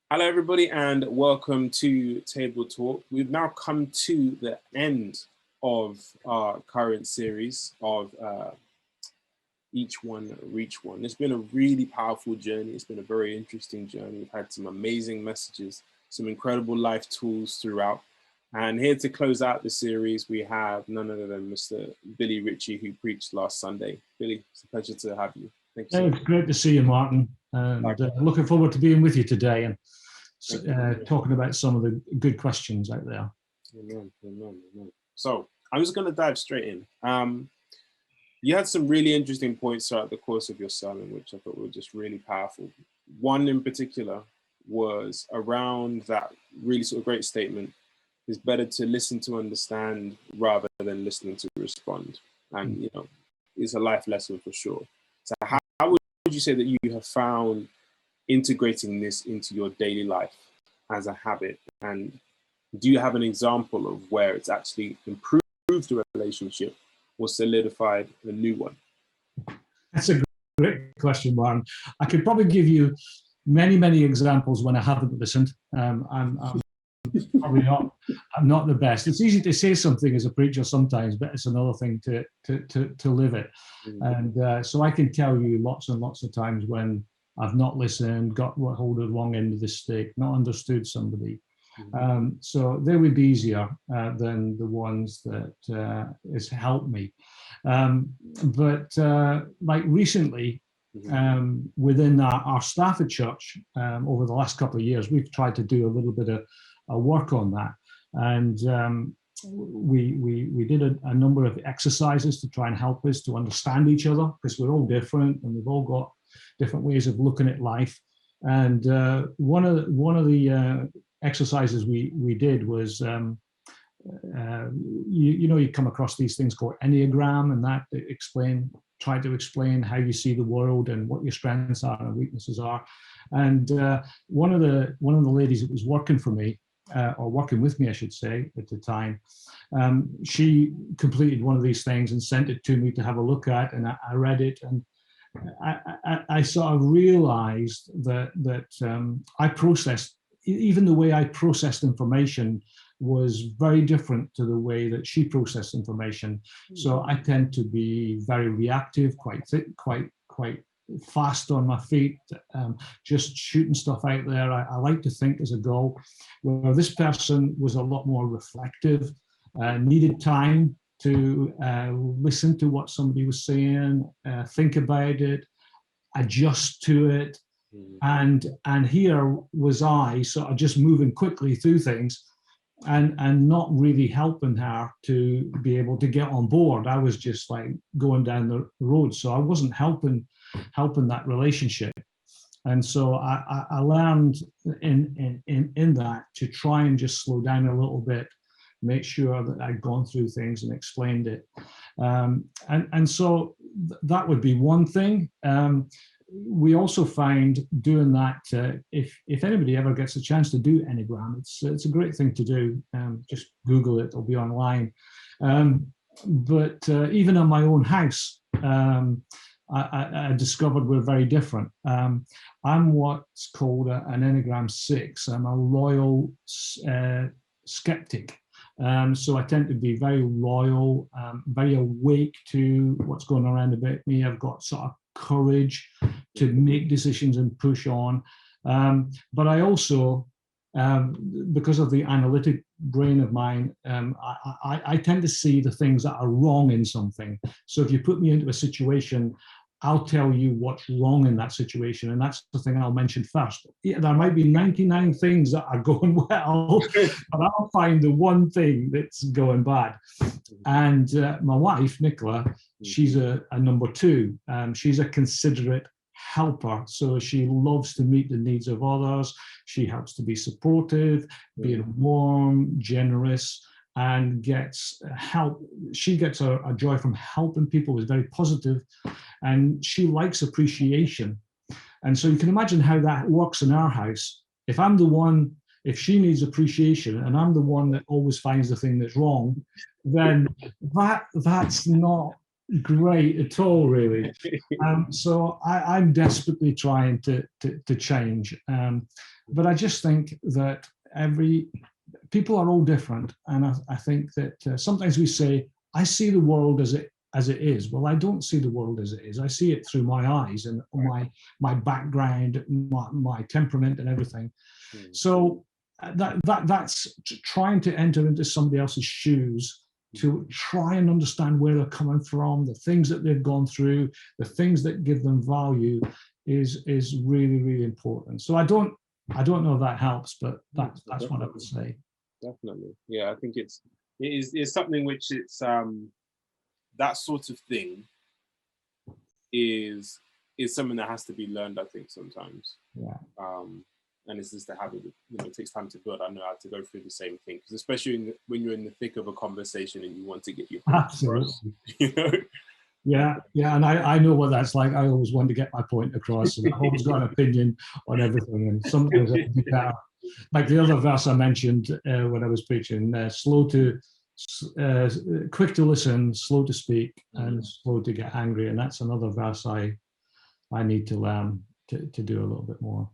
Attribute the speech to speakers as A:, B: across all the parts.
A: Hello, everybody, and welcome to Table Talk. We've now come to the end of our current series of Each One Reach One. It's been a really powerful journey. It's been a very interesting journey. We've had some amazing messages, some incredible life tools throughout. And here to close out the series, we have none other than Mr. Billy Ritchie, who preached last Sunday. Billy, it's a pleasure to have you. Thank you so much.
B: It's great to see you, Martin. And looking forward to being with you today and talking about some of the good questions out there.
A: Amen, amen, amen. So I'm just going to dive straight in. You had some really interesting points throughout the course of your sermon, which I thought were just really powerful. One in particular was around that really sort of great statement: it's better to listen to understand rather than listening to respond. And, you know, it's a life lesson for sure. So how would you say that you have found integrating this into your daily life as a habit? And do you have an example of where it's actually improved the relationship or solidified a new one?
B: That's a great question, Martin. I could probably give you many examples when I haven't listened. I'm probably not. I'm not the best. It's easy to say something as a preacher sometimes, but it's another thing to live it. And so I can tell you lots and lots of times when I've not listened, got hold of the wrong end of the stick, not understood somebody. So they would be easier than the ones that has helped me. But like recently, within our staff at church, over the last couple of years, we've tried to do a little bit of work on that. And we did a number of exercises to try and help us to understand each other, because we're all different and we've all got different ways of looking at life. And one of the exercises we did was, you come across these things called Enneagram, and that try to explain how you see the world and what your strengths are and weaknesses are. And one of the ladies that was working for me, or working with me, I should say, at the time, she completed one of these things and sent it to me to have a look at, and I read it, and I sort of realized that I processed, even the way I processed information was very different to the way that she processed information. So I tend to be very reactive, quite fast on my feet, just shooting stuff out there. I like to think as I go, where this person was a lot more reflective, needed time to listen to what somebody was saying, think about it, adjust to it. And here was I sort of just moving quickly through things and not really helping her to be able to get on board. I was just like going down the road. So I wasn't helping that relationship. And so I learned in that to try and just slow down a little bit, make sure that I'd gone through things and explained it. And so that would be one thing. We also find doing that, if anybody ever gets a chance to do Enneagram, it's a great thing to do. Just Google it, it'll be online. But even in my own house, I discovered we're very different. I'm what's called an Enneagram 6. I'm a loyal skeptic. So I tend to be very loyal, very awake to what's going around about me. I've got sort of courage to make decisions and push on. But I also, because of the analytic brain of mine, I tend to see the things that are wrong in something. So if you put me into a situation, I'll tell you what's wrong in that situation. And that's the thing I'll mention first. Yeah, there might be 99 things that are going well, but I'll find the one thing that's going bad. And my wife, Nicola, she's a number 2. She's a considerate helper. So she loves to meet the needs of others. She helps to be supportive, being warm, generous, and gets help. She gets a joy from helping people, is very positive, and she likes appreciation. And so you can imagine how that works in our house. If I'm the one, if she needs appreciation and I'm the one that always finds the thing that's wrong, then that's not great at all, really. So I'm desperately trying to change, but I just think that people are all different, and I think that sometimes we say, "I see the world as it is." Well, I don't see the world as it is. I see it through my eyes and my background, my temperament, and everything. So that's trying to enter into somebody else's shoes, to try and understand where they're coming from, the things that they've gone through, the things that give them value, is really, really important. So I don't know if that helps, but that's what I would say.
A: Definitely, yeah. I think it's something which it's that sort of thing is something that has to be learned, I think, sometimes.
B: Yeah.
A: And it's just a habit that, it takes time to build. I know how to go through the same thing, because especially when you're in the thick of a conversation and you want to get your point across, you know?
B: Yeah, and I know what that's like. I always want to get my point across, and I've always got an opinion on everything, and sometimes I do that. Like the other verse I mentioned when I was preaching, quick to listen, slow to speak, and slow to get angry. And that's another verse I need to learn to do a little bit more.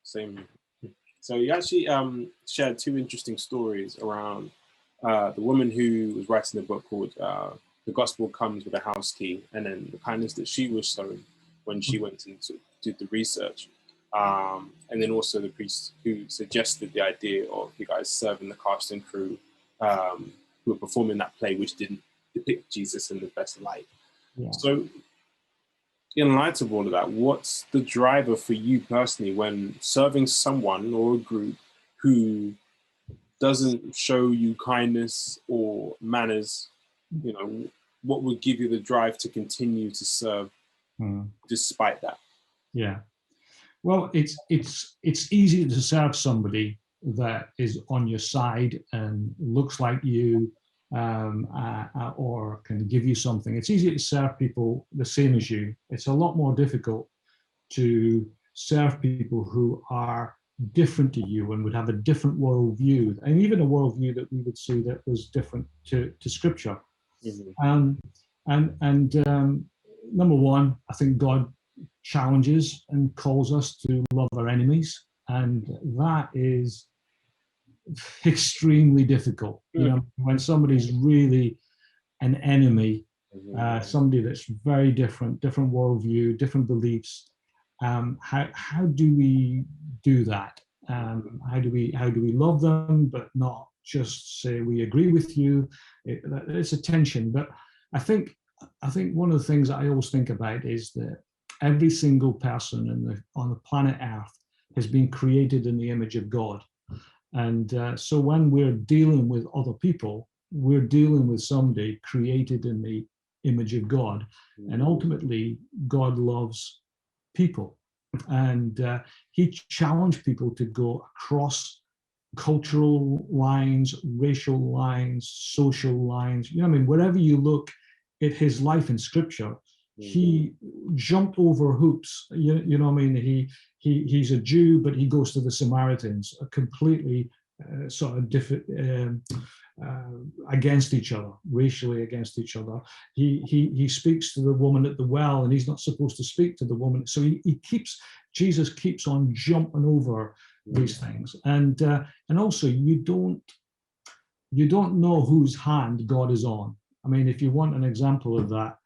A: Same here. So you actually shared two interesting stories around the woman who was writing a book called "The Gospel Comes with a House Key," and then the kindness that she was shown when she went and did the research. And then also the priest who suggested the idea of you guys serving the cast and crew who were performing that play, which didn't depict Jesus in the best light.
B: Yeah.
A: So in light of all of that, what's the driver for you personally when serving someone or a group who doesn't show you kindness or manners? What would give you the drive to continue to serve despite that?
B: Yeah. Well, it's easy to serve somebody that is on your side and looks like you, or can give you something. It's easy to serve people the same as you. It's a lot more difficult to serve people who are different to you and would have a different worldview, and even a worldview that we would see that was different to Scripture. Number one, I think God challenges and calls us to love our enemies, and that is extremely difficult. When somebody's really an enemy, somebody that's very different worldview, different beliefs, how do we do that? How do we love them but not just say we agree with you? It's a tension. But I think one of the things that I always think about is that every single person on the planet Earth has been created in the image of God. And so when we're dealing with other people, we're dealing with somebody created in the image of God. And ultimately, God loves people. And he challenged people to go across cultural lines, racial lines, social lines. Wherever you look at his life in Scripture, he jumped over hoops. He's a Jew, but he goes to the Samaritans, a completely sort of different, against each other, racially against each other. He speaks to the woman at the well, and he's not supposed to speak to the woman. So Jesus keeps on jumping over these things, and also you don't know whose hand God is on. If you want an example of that,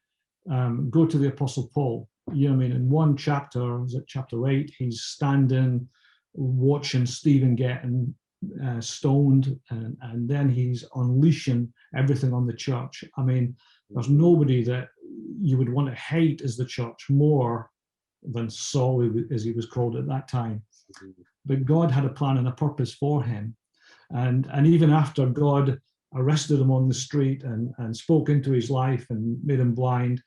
B: go to the Apostle Paul. In one chapter, is it chapter 8, he's standing watching Stephen getting stoned, and then he's unleashing everything on the church. There's nobody that you would want to hate as the church more than Saul, as he was called at that time. But God had a plan and a purpose for him. And even after God arrested him on the street and spoke into his life and made him blind,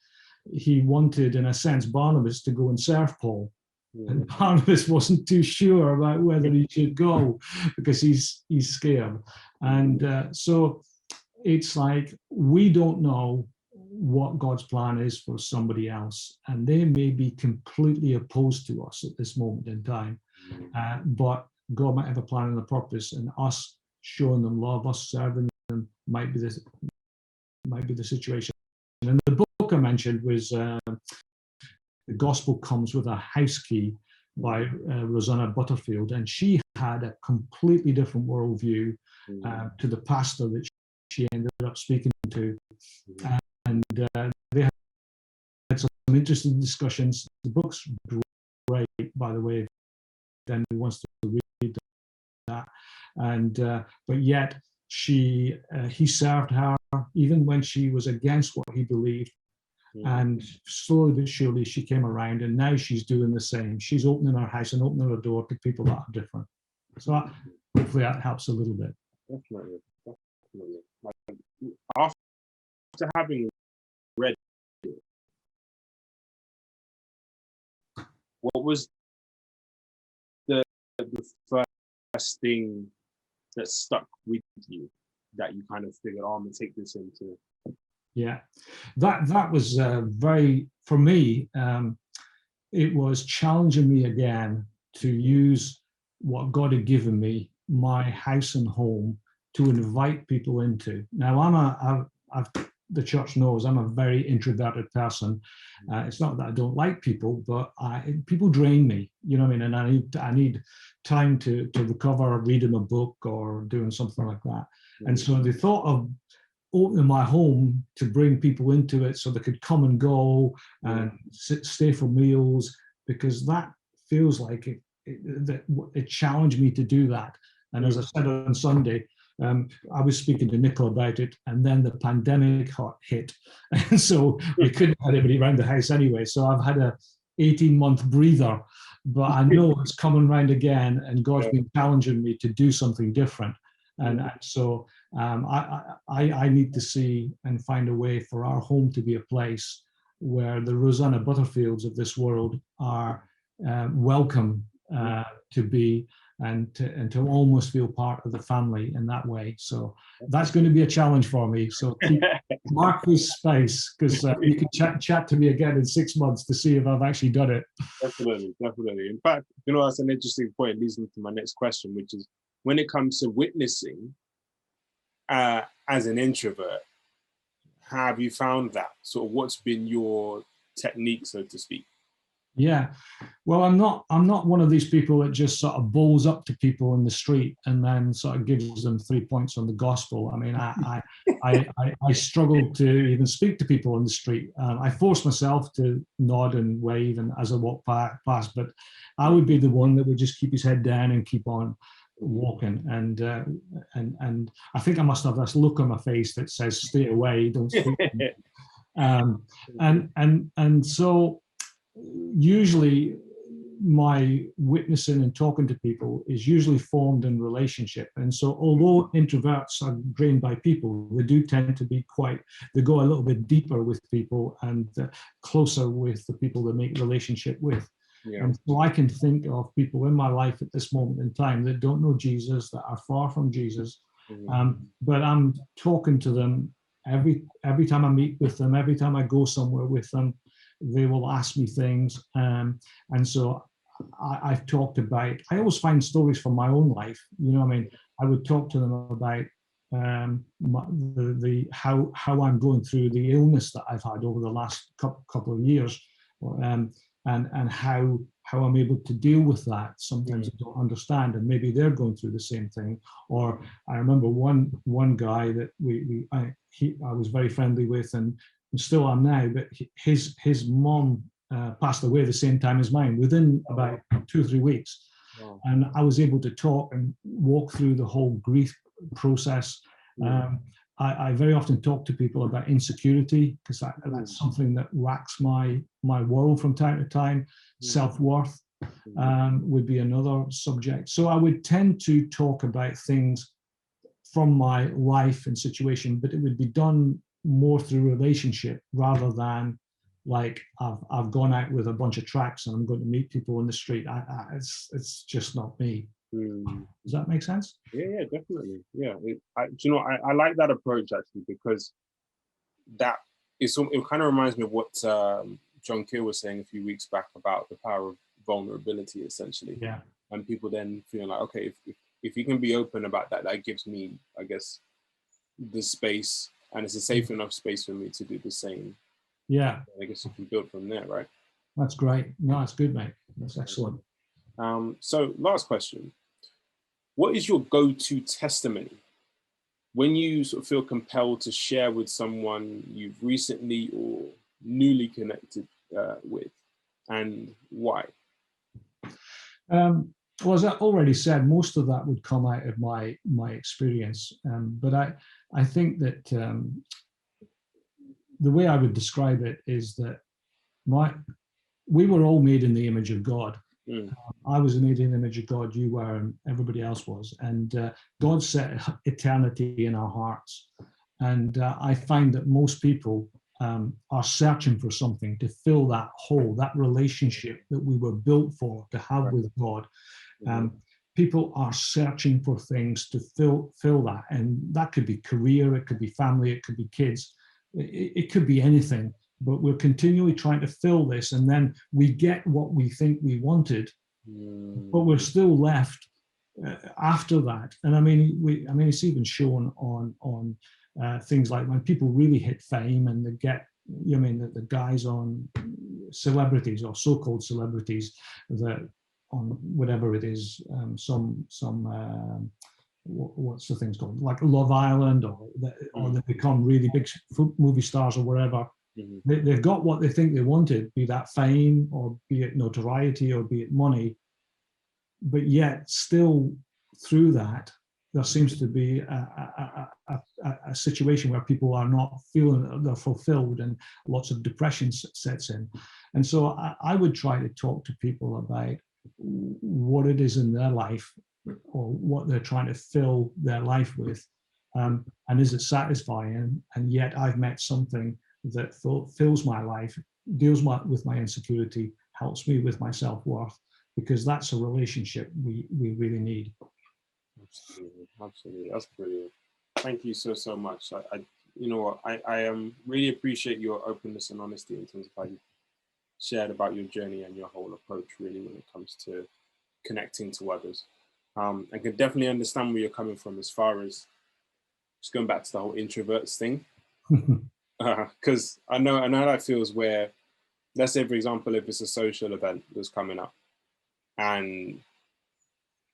B: he wanted, in a sense, Barnabas to go and serve Paul. And Barnabas wasn't too sure about whether he should go because he's scared. And so it's like, we don't know what God's plan is for somebody else, and they may be completely opposed to us at this moment in time, but God might have a plan and a purpose, and us showing them love, us serving them might be the situation And the book I mentioned was The Gospel Comes with a House Key by Rosanna Butterfield. And she had a completely different worldview to the pastor that she ended up speaking to. And they had some interesting discussions. The book's great, by the way, if anyone wants to read that. And but yet he served her even when she was against what he believed. And slowly but surely she came around, and now she's doing the same. She's opening her house and opening her door to people that are different. So hopefully that helps a little bit.
A: Definitely, definitely. Like, after having read it, what was the first thing that stuck with you that you kind of figured, oh, I'm gonna take this into?
B: Yeah, that was very, for me, it was challenging me again to use what God had given me, my house and home, to invite people into. Now, the church knows I'm a very introverted person. It's not that I don't like people, but people drain me, you know what I mean? And I need time to recover, reading a book or doing something like that. And so the thought of opening my home to bring people into it so they could come and go and stay for meals, because that feels like it challenged me to do that. And as I said on Sunday, I was speaking to Nicola about it, and then the pandemic hit. And so we couldn't have anybody around the house anyway. So I've had a 18-month breather, but I know it's coming round again, and God's been challenging me to do something different. And so I need to see and find a way for our home to be a place where the Rosanna Butterfields of this world are welcome to be, and to almost feel part of the family in that way. So that's going to be a challenge for me. So mark this space, because you can chat to me again in 6 months to see if I've actually done it.
A: Definitely, definitely. In fact, that's an interesting point. It leads me to my next question, which is, when it comes to witnessing as an introvert, have you found that? So what's been your technique, so to speak?
B: Yeah, well, I'm not one of these people that just sort of bowls up to people in the street and then sort of gives them 3 points on the gospel. I mean, I struggle to even speak to people in the street. I force myself to nod and wave and as I walk past, but I would be the one that would just keep his head down and keep on walking. And I think I must have this look on my face that says, "Stay away, don't speak." And so usually my witnessing and talking to people is usually formed in relationship. And so although introverts are drained by people, they do tend to be they go a little bit deeper with people and closer with the people they make relationship with. Yeah. And so I can think of people in my life at this moment in time that don't know Jesus, that are far from Jesus, but I'm talking to them every time I meet with them, every time I go somewhere with them. They will ask me things, and so I've talked about. I always find stories from my own life. You know what I mean? I would talk to them about how I'm going through the illness that I've had over the last couple of years, and how I'm able to deal with that. Sometimes I don't understand, and maybe they're going through the same thing. Or I remember one guy that I was very friendly with, and still am now, but his mom passed away the same time as mine, within about 2 or 3 weeks. Wow. And I was able to talk and walk through the whole grief process. I very often talk to people about insecurity, because that's something that racks my world from time to time. Self-worth would be another subject. So I would tend to talk about things from my life and situation, but it would be done more through relationship rather than like I've gone out with a bunch of tracts and I'm going to meet people in the street. It's just not me. Does that make sense?
A: Yeah, definitely. Yeah, I like that approach actually, because it kind of reminds me of what John Keel was saying a few weeks back about the power of vulnerability, essentially.
B: Yeah.
A: And people then feeling like, okay, if you can be open about that, that gives me, I guess, the space and it's a safe enough space for me to do the same.
B: Yeah.
A: I guess you can build from there, right?
B: That's great. No, that's good, mate. That's excellent.
A: So last question. What is your go-to testimony when you sort of feel compelled to share with someone you've recently or newly connected with, and why?
B: Well, as I already said, most of that would come out of my experience. But I think that the way I would describe it is that we were all made in the image of God. I was made in the image of God, you were, and everybody else was. And God set eternity in our hearts. And I find that most people are searching for something to fill that hole, that relationship that we were built for, to have with God. People are searching for things to fill that. And that could be career, it could be family, it could be kids, it could be anything. But we're continually trying to fill this, and then we get what we think we wanted, but we're still left after that. And I mean, it's even shown on things like when people really hit fame and they get, the guys on celebrities or so-called celebrities that on whatever it is, what's the things called, like Love Island, or they become really big movie stars or whatever. They've got what they think they wanted, be that fame or be it notoriety or be it money, but yet still through that there seems to be a situation where people are not feeling that they're fulfilled, and lots of depression sets in. And so I would try to talk to people about what it is in their life, or what they're trying to fill their life with, and is it satisfying? And yet I've met something that fills my life, deals with my insecurity, helps me with my self-worth, because that's a relationship we really need.
A: Absolutely. That's brilliant. Thank you so much. I really appreciate your openness and honesty in terms of how you shared about your journey and your whole approach, really, when it comes to connecting to others. I can definitely understand where you're coming from as far as just going back to the whole introverts thing. Because I know how that feels, where, let's say, for example, if it's a social event that's coming up, and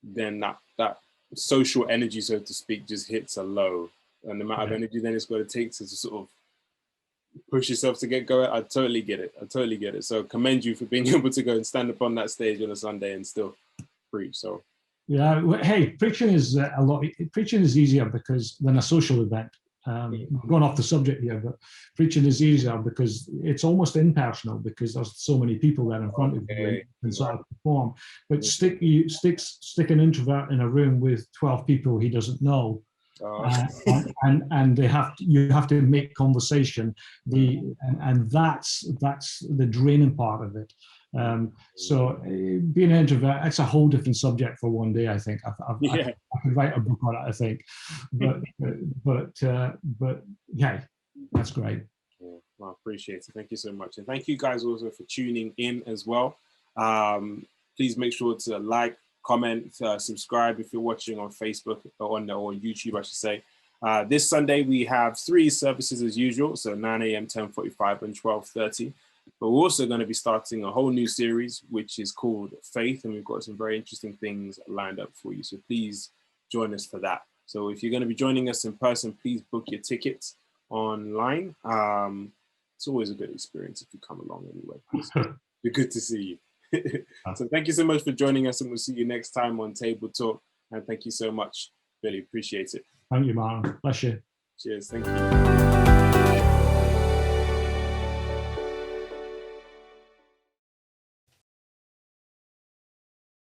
A: then that social energy, so to speak, just hits a low, and the amount of energy then it's going to take to sort of push yourself to get going. I totally get it. So commend you for being able to go and stand up on that stage on a Sunday and still preach. So
B: yeah, hey, preaching is easier because than a social event. Going off the subject here, but preaching is easier because it's almost impersonal, because there's so many people there in front of you and sort of perform. But stick an introvert in a room with 12 people he doesn't know, and you have to make conversation. And that's the draining part of it. So being an introvert, it's a whole different subject for one day. I think I could write a book on it, I think, but yeah, that's great.
A: Well, I appreciate it. Thank you so much, and thank you guys also for tuning in as well. Please make sure to like, comment, subscribe if you're watching on Facebook or YouTube, I should say. This Sunday we have 3 services as usual, so 9 a.m., 10:45, and 12:30. But we're also going to be starting a whole new series, which is called Faith, and we've got some very interesting things lined up for you. So please join us for that. So if you're going to be joining us in person, please book your tickets online. It's always a good experience if you come along anyway. So it's good to see you. So thank you so much for joining us, and we'll see you next time on Table Talk. And thank you so much, Billy. Appreciate it.
B: Thank you, Martin. Bless you.
A: Cheers. Thank you.